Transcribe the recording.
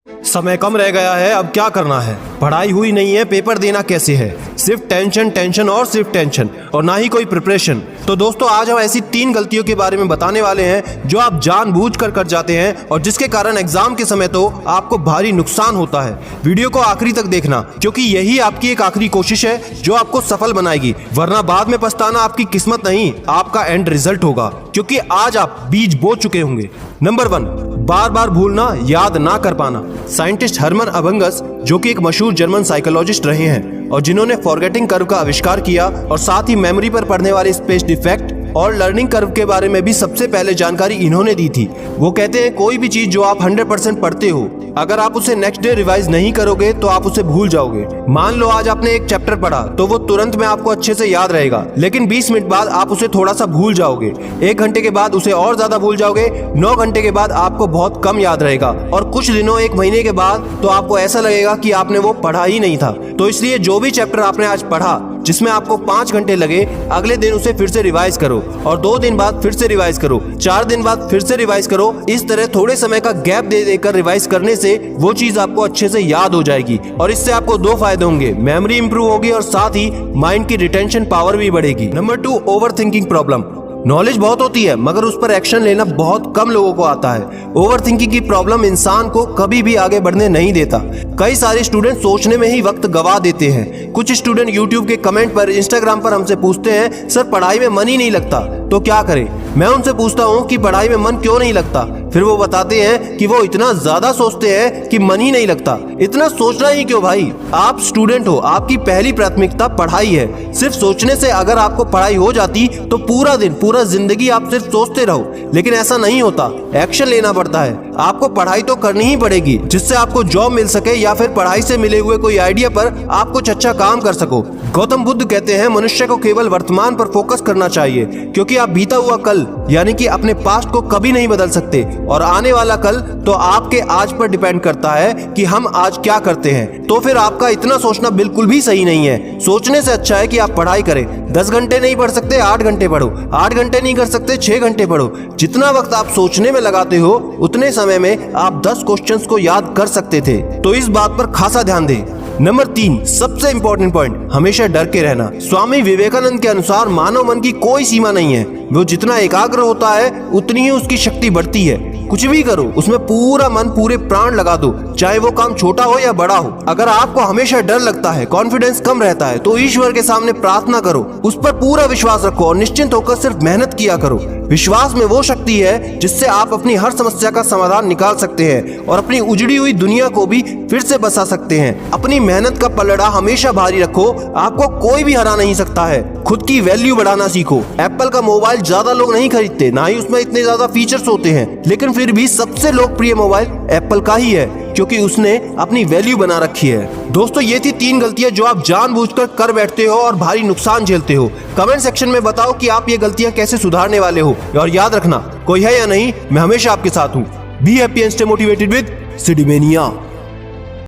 समय कम रह गया है, अब क्या करना है। पढ़ाई हुई नहीं है, पेपर देना कैसे है। सिर्फ टेंशन टेंशन और सिर्फ टेंशन और ना ही कोई प्रिपरेशन। तो दोस्तों आज हम ऐसी 3 गलतियों के बारे में बताने वाले हैं जो आप जानबूझकर कर जाते हैं और जिसके कारण एग्जाम के समय तो आपको भारी नुकसान होता है। वीडियो को आखिरी तक देखना क्योंकि यही आपकी एक आखिरी कोशिश है जो आपको सफल बनाएगी, वरना बाद में पछताना आपकी किस्मत नहीं, आपका एंड रिजल्ट होगा, क्योंकि आज आप बीज बो चुके होंगे। नंबर 1, बार बार भूलना, याद ना कर पाना। साइंटिस्ट हरमन अबंगस जो कि एक मशहूर जर्मन साइकोलॉजिस्ट रहे हैं और जिन्होंने फॉरगेटिंग कर्व का आविष्कार किया और साथ ही मेमोरी पर पड़ने वाले स्पेस डिफेक्ट और लर्निंग कर्व के बारे में भी सबसे पहले जानकारी इन्होंने दी थी। वो कहते हैं कोई भी चीज जो आप 100% पढ़ते हो, अगर आप उसे नेक्स्ट डे रिवाइज नहीं करोगे तो आप उसे भूल जाओगे। मान लो आज आपने एक चैप्टर पढ़ा तो वो तुरंत में आपको अच्छे से याद रहेगा, लेकिन 20 मिनट बाद आप उसे थोड़ा सा भूल जाओगे, 1 घंटे के बाद उसे और ज्यादा भूल जाओगे, 9 घंटे के बाद आपको बहुत कम याद रहेगा और कुछ दिनों 1 महीने के बाद तो आपको ऐसा लगेगा कि आपने वो पढ़ा ही नहीं था। तो इसलिए जो भी चैप्टर आपने आज पढ़ा जिसमें आपको 5 घंटे लगे, अगले दिन उसे फिर से रिवाइज करो और 2 दिन बाद फिर से रिवाइज करो, 4 दिन बाद फिर से रिवाइज करो। इस तरह थोड़े समय का गैप दे देकर रिवाइज करने से वो चीज आपको अच्छे से याद हो जाएगी और इससे आपको 2 फायदे होंगे, मेमोरी इंप्रूव होगी और साथ ही माइंड की रिटेंशन पावर भी बढ़ेगी। Number 2, over thinking problem. Knowledge बहुत होती है मगर उस पर एक्शन लेना बहुत कम लोगों को आता है। ओवर थिंकिंग की प्रॉब्लम इंसान को कभी भी आगे बढ़ने नहीं देता। कई सारे स्टूडेंट सोचने में ही वक्त गवा देते हैं। कुछ स्टूडेंट यूट्यूब के कमेंट पर, इंस्टाग्राम पर हमसे पूछते हैं सर पढ़ाई में मन ही नहीं लगता, तो क्या करें। मैं उनसे पूछता हूँ कि पढ़ाई में मन क्यों नहीं लगता, फिर वो बताते हैं कि वो इतना ज्यादा सोचते हैं कि मन ही नहीं लगता। इतना सोचना ही क्यों भाई, आप स्टूडेंट हो, आपकी पहली प्राथमिकता पढ़ाई है। सिर्फ सोचने से अगर आपको पढ़ाई हो जाती तो पूरा दिन, पूरा जिंदगी आप सिर्फ सोचते रहो, लेकिन ऐसा नहीं होता, एक्शन लेना पड़ता है। आपको पढ़ाई तो करनी ही पड़ेगी जिससे आपको जॉब मिल सके या फिर पढ़ाई से मिले हुए कोई आइडिया पर आप कुछ अच्छा काम कर सको। गौतम बुद्ध कहते हैं मनुष्य को केवल वर्तमान पर फोकस करना चाहिए क्योंकि आप बीता हुआ कल यानी कि अपने पास्ट को कभी नहीं बदल सकते और आने वाला कल तो आपके आज पर डिपेंड करता है कि हम आज क्या करते हैं। तो फिर आपका इतना सोचना बिल्कुल भी सही नहीं है। सोचने से अच्छा है कि आप पढ़ाई करें। 10 घंटे नहीं पढ़ सकते 8 घंटे पढ़ो, 8 घंटे नहीं कर सकते 6 घंटे पढ़ो। जितना वक्त आप सोचने में लगाते हो उतने समय में आप 10 क्वेश्चंस को याद कर सकते थे। तो इस बात पर खासा ध्यान दें। नंबर 3, सबसे इंपॉर्टेंट पॉइंट, हमेशा डर के रहना। स्वामी विवेकानंद के अनुसार मानव मन की कोई सीमा नहीं है, वो जितना एकाग्र होता है उतनी ही उसकी शक्ति बढ़ती है। कुछ भी करो उसमें पूरा मन, पूरे प्राण लगा दो, चाहे वो काम छोटा हो या बड़ा हो। अगर आपको हमेशा डर लगता है, कॉन्फिडेंस कम रहता है, तो ईश्वर के सामने प्रार्थना करो, उस पर पूरा विश्वास रखो और निश्चिंत होकर सिर्फ मेहनत किया करो। विश्वास में वो शक्ति है जिससे आप अपनी हर समस्या का समाधान निकाल सकते हैं और अपनी उजड़ी हुई दुनिया को भी फिर से बसा सकते हैं। अपनी मेहनत का पलड़ा हमेशा भारी रखो, आपको कोई भी हरा नहीं सकता है। खुद की वैल्यू बढ़ाना सीखो। एप्पल का मोबाइल ज्यादा लोग नहीं खरीदते, ना ही उसमें इतने ज्यादा फीचर्स होते हैं, लेकिन फिर भी सबसे लोकप्रिय मोबाइल एप्पल का ही है क्योंकि उसने अपनी वैल्यू बना रखी है। दोस्तों ये थी 3 गलतियां जो आप जानबूझकर कर बैठते हो और भारी नुकसान झेलते हो। कमेंट सेक्शन में बताओ कि आप ये गलतियां कैसे सुधारने वाले हो और याद रखना कोई है या नहीं, मैं हमेशा आपके साथ हूँ। Be happy and stay motivated with सिडीमेनिया।